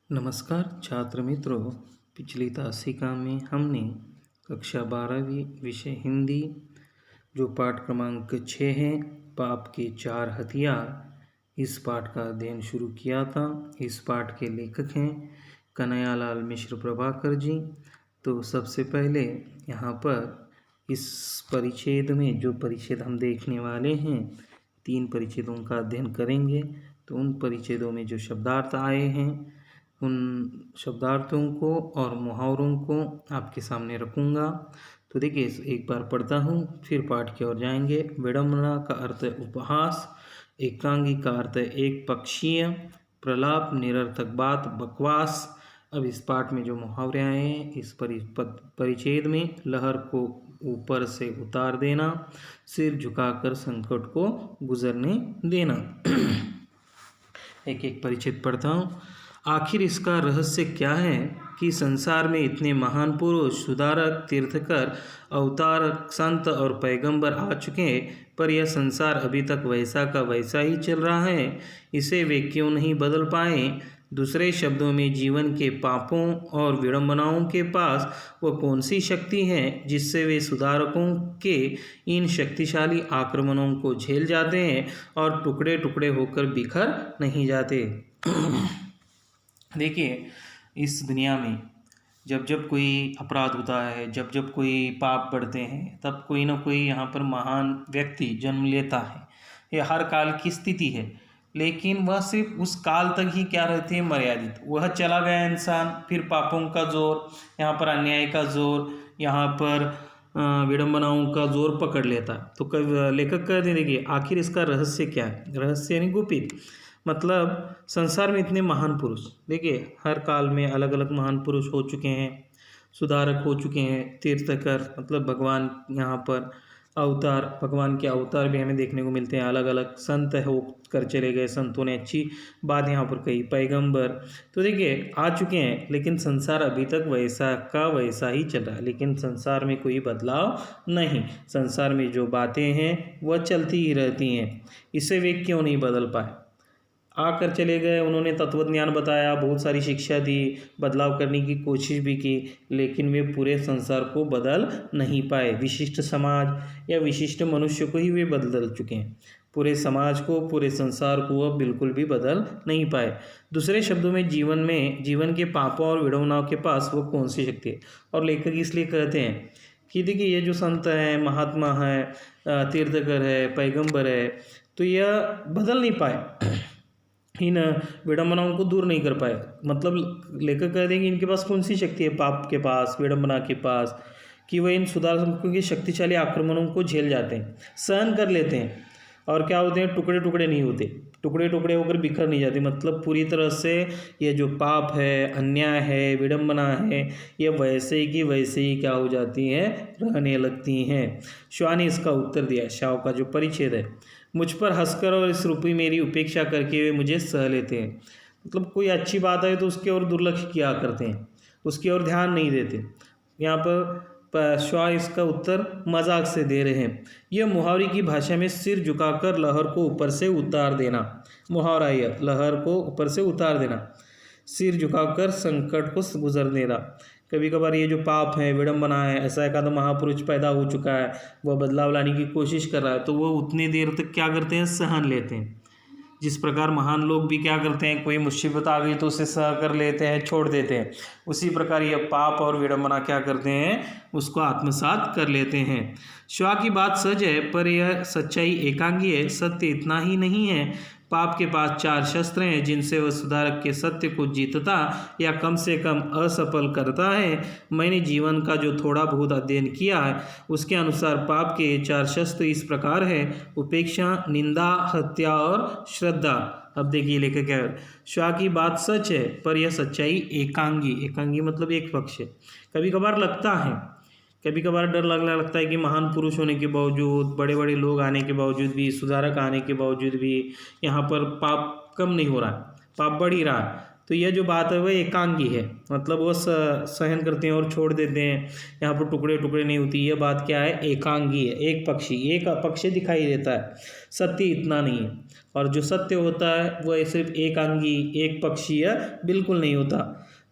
नमस्कार छात्र मित्रों। पिछली तासिका में हमने कक्षा 12वीं विषय हिंदी जो पाठ क्रमांक 6 है पाप के 4 हथियार, इस पाठ का अध्ययन शुरू किया था। इस पाठ के लेखक हैं कन्हैयालाल मिश्र प्रभाकर जी। तो सबसे पहले यहाँ पर इस परिच्छेद में जो परिच्छेद हम देखने वाले हैं 3 परिच्छेदों का अध्ययन करेंगे। तो उन परिच्छेदों में जो शब्दार्थ आए हैं उन शब्दार्थों को और मुहावरों को आपके सामने रखूँगा। तो देखिए एक बार पढ़ता हूँ फिर पाठ की ओर जाएंगे। विडंबना का अर्थ है उपहास, एकांगी का अर्थ है एक पक्षीय, प्रलाप निरर्थक बात बकवास। अब इस पाठ में जो मुहावरे आए हैं इस परिच्छेद में लहर को ऊपर से उतार देना, सिर झुकाकर संकट को गुजरने देना। एक एक परिच्छेद पढ़ता हूँ। आखिर इसका रहस्य क्या है कि संसार में इतने महान पुरुष, सुधारक, तीर्थकर, अवतारक, संत और पैगंबर आ चुके हैं, पर यह संसार अभी तक वैसा का वैसा ही चल रहा है। इसे वे क्यों नहीं बदल पाए? दूसरे शब्दों में जीवन के पापों और विडंबनाओं के पास वह कौन सी शक्ति है जिससे वे सुधारकों के इन शक्तिशाली आक्रमणों को झेल जाते हैं और टुकड़े टुकड़े होकर बिखर नहीं जाते। देखिए इस दुनिया में जब जब कोई अपराध होता है, जब जब कोई पाप बढ़ते हैं, तब कोई ना कोई यहाँ पर महान व्यक्ति जन्म लेता है। ये हर काल की स्थिति है, लेकिन वह सिर्फ उस काल तक ही क्या रहती है मर्यादित। वह चला गया इंसान, फिर पापों का जोर, यहाँ पर अन्याय का जोर, यहाँ पर विडंबनाओं का जोर पकड़ लेता है। तो लेखक कहते देखिए आखिर इसका रहस्य क्या है। रहस्य यानी गुपित, मतलब संसार में इतने महान पुरुष, देखिए हर काल में अलग अलग महान पुरुष हो चुके हैं, सुधारक हो चुके हैं, तीर्थकर मतलब भगवान, यहाँ पर अवतार, भगवान के अवतार भी हमें देखने को मिलते हैं अलग अलग। संत हो कर चले गए, संतों ने अच्छी बात यहाँ पर कही, पैगंबर तो देखिए आ चुके हैं, लेकिन संसार अभी तक वैसा का वैसा ही चल रहा है। लेकिन संसार में कोई बदलाव नहीं, संसार में जो बातें हैं वह चलती ही रहती हैं। इसे वे क्यों नहीं बदल पाए? आकर चले गए, उन्होंने तत्वज्ञान बताया, बहुत सारी शिक्षा दी, बदलाव करने की कोशिश भी की, लेकिन वे पूरे संसार को बदल नहीं पाए। विशिष्ट समाज या विशिष्ट मनुष्य को ही वे बदल चुके हैं, पूरे समाज को, पूरे संसार को वह बिल्कुल भी बदल नहीं पाए। दूसरे शब्दों में जीवन के पापों और विडंबनाओं के पास वो कौन सी शक्ति है। और लेखक इसलिए कहते हैं कि देखिए ये जो संत हैं, महात्मा है, तीर्थकर है, पैगंबर है, तो यह बदल नहीं पाए, इन विडंबनाओं को दूर नहीं कर पाए। मतलब लेखक कह देंगे इनके पास कौन सी शक्ति है पाप के पास, विडंबना के पास, कि वह इन सुधारकों के शक्तिशाली आक्रमणों को झेल जाते हैं, सहन कर लेते हैं, और क्या होते हैं टुकड़े टुकड़े नहीं होते, टुकड़े टुकड़े होकर बिखर नहीं जाते। मतलब पूरी तरह से ये जो पाप है, अन्याय है, विडंबना है, ये वैसे ही की वैसे ही क्या हो जाती हैं, रहने लगती हैं। श्वा ने इसका उत्तर दिया, शाव का जो परिच्छेद है, मुझ पर हंसकर और इस रूपी मेरी उपेक्षा करके वे मुझे सह लेते हैं। मतलब कोई अच्छी बात है तो उसकी ओर दुर्लक्ष्य किया करते हैं, उसकी ओर ध्यान नहीं देते। यहाँ पर श्वा इसका उत्तर मजाक से दे रहे हैं। यह मुहावरे की भाषा में सिर झुकाकर लहर को ऊपर से उतार देना, मुहावरा यह लहर को ऊपर से उतार देना, सिर झुकाकर संकट को गुजर देना। कभी कभार ये जो पाप है, विडंबना है, ऐसा एक आधा महापुरुष पैदा हो चुका है, वह बदलाव लाने की कोशिश कर रहा है, तो वह उतनी देर तक क्या करते हैं, सहन लेते हैं। जिस प्रकार महान लोग भी क्या करते हैं, कोई मुसीबत आ गई तो उसे सह कर लेते हैं, छोड़ देते हैं, उसी प्रकार यह पाप और विडंबना क्या करते हैं, उसको आत्मसात कर लेते हैं। श्वा की बात सच है, पर यह सच्चाई एकांगी है। सत्य इतना ही नहीं है, पाप के पास 4 शस्त्र हैं जिनसे वह सुधारक के सत्य को जीतता या कम से कम असफल करता है। मैंने जीवन का जो थोड़ा बहुत अध्ययन किया है उसके अनुसार पाप के 4 शस्त्र इस प्रकार है, उपेक्षा, निंदा, हत्या और श्रद्धा। अब देखिए लेखक क्या है, श्वा की बात सच है, पर यह सच्चाई एकांगी मतलब एक पक्ष है। कभी कभार लगता है, कभी कभार डर लगने लगता है कि महान पुरुष होने के बावजूद, बड़े बड़े लोग आने के बावजूद भी, सुधारक आने के बावजूद भी यहाँ पर पाप कम नहीं हो रहा है, पाप बढ़ ही रहा है। तो यह जो बात है वह एकांगी है, मतलब वो सहन करते हैं और छोड़ देते हैं, यहाँ पर टुकड़े टुकड़े नहीं होती। यह बात क्या है, एकांगी है, एक पक्षी, एक पक्ष दिखाई देता है। सत्य इतना नहीं है, और जो सत्य होता है वह सिर्फ एकांगी एक पक्षीय बिल्कुल नहीं होता।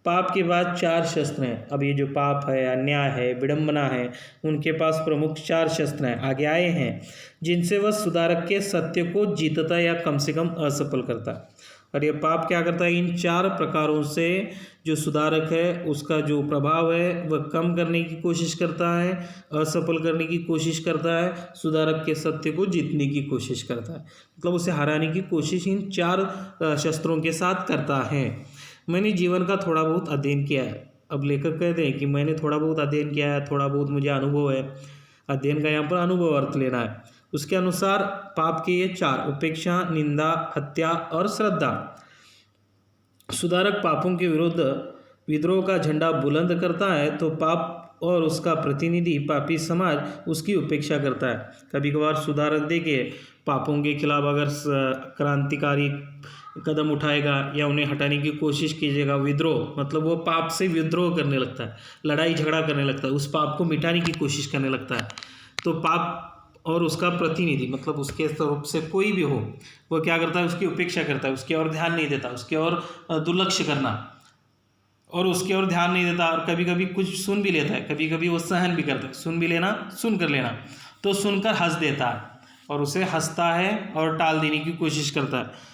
पाप के बाद 4 शस्त्र हैं। अब ये जो पाप है, अन्याय है, विडंबना है, उनके पास प्रमुख 4 शस्त्र हैं, आगे आए हैं, जिनसे वह सुधारक के सत्य को जीतता या कम से कम असफल करता है। और ये पाप क्या करता है, इन 4 प्रकारों से जो सुधारक है उसका जो प्रभाव है वह कम करने की कोशिश करता है, असफल करने की कोशिश करता है, सुधारक के सत्य को जीतने की कोशिश करता है, मतलब उसे हराने की कोशिश इन 4 शस्त्रों के साथ करता है। मैंने जीवन का थोड़ा बहुत अध्ययन किया है। अब लेखक कहते हैं कि मैंने थोड़ा बहुत अध्ययन किया है, थोड़ा बहुत मुझे अनुभव है। अध्ययन का यहाँ पर अनुभव अर्थ लेना है। उसके अनुसार पाप के ये 4, उपेक्षा, निंदा, हत्या और श्रद्धा। सुधारक पापों के विरुद्ध विद्रोह का झंडा बुलंद करता है तो पाप और उसका प्रतिनिधि पापी समाज उसकी उपेक्षा करता है। कभी कभार सुधारक देखिए पापों के खिलाफ अगर क्रांतिकारी कदम उठाएगा या उन्हें हटाने की कोशिश कीजिएगा, विद्रोह मतलब वो पाप से विद्रोह करने लगता है, लड़ाई झगड़ा करने लगता है, उस पाप को मिटाने की कोशिश करने लगता है। तो पाप और उसका प्रतिनिधि मतलब उसके तरफ से कोई भी हो, वो क्या करता है, उसकी उपेक्षा करता है, उसकी ओर ध्यान नहीं देता, उसकी ओर दुर्लक्ष्य करना और उसकी ओर ध्यान नहीं देता। और कभी कभी कुछ सुन भी लेता है, कभी कभी वो सहन भी करता है, सुन भी लेना, सुन कर लेना, तो सुनकर हंस देता है और उसे हंसता है और टाल देने की कोशिश करता है।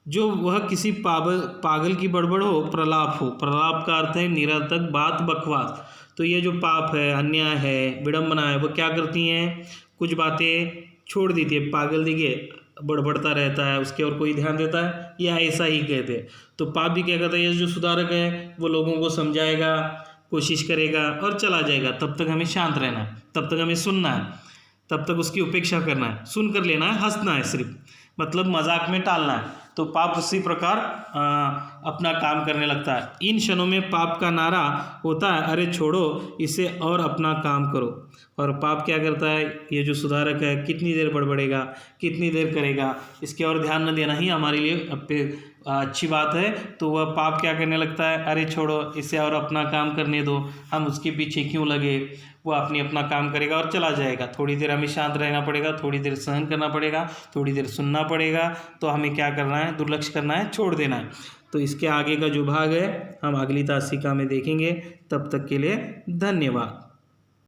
जो वह किसी पागल की बड़बड़ हो, प्रलाप हो, प्रलाप का अर्थ है निरर्थक बात, बकवास। तो ये जो पाप है, अन्याय है, विडंबना है, वो क्या करती हैं, कुछ बातें छोड़ देती है। पागल देखिए बड़बड़ता रहता है, उसके और कोई ध्यान देता है, या ऐसा ही कहते हैं। तो पाप भी क्या करता है, ये जो सुधारक है वो लोगों को समझाएगा, कोशिश करेगा और चला जाएगा। तब तक हमें शांत रहना है, तब तक हमें सुनना है, तब तक उसकी उपेक्षा करना है, सुन कर लेना है, हंसना है सिर्फ, मतलब मजाक में टालना है। तो पाप उसी प्रकार अपना काम करने लगता है। इन क्षणों में पाप का नारा होता है, अरे छोड़ो इसे और अपना काम करो। और पाप क्या करता है, ये जो सुधारक है कितनी देर बड़बड़ेगा, कितनी देर करेगा, इसके और ध्यान न देना ही हमारे लिए अच्छी बात है। तो वह पाप क्या करने लगता है, अरे छोड़ो इसे और अपना काम करने दो, हम उसके पीछे क्यों लगे, वो अपना काम करेगा और चला जाएगा। थोड़ी देर हमें शांत रहना पड़ेगा, थोड़ी देर सहन करना पड़ेगा, थोड़ी देर सुनना पड़ेगा। तो हमें क्या करना है, दुर्लक्ष्य करना है, छोड़ देना है। तो इसके आगे का जो भाग है हम अगली तासिका में देखेंगे। तब तक के लिए धन्यवाद।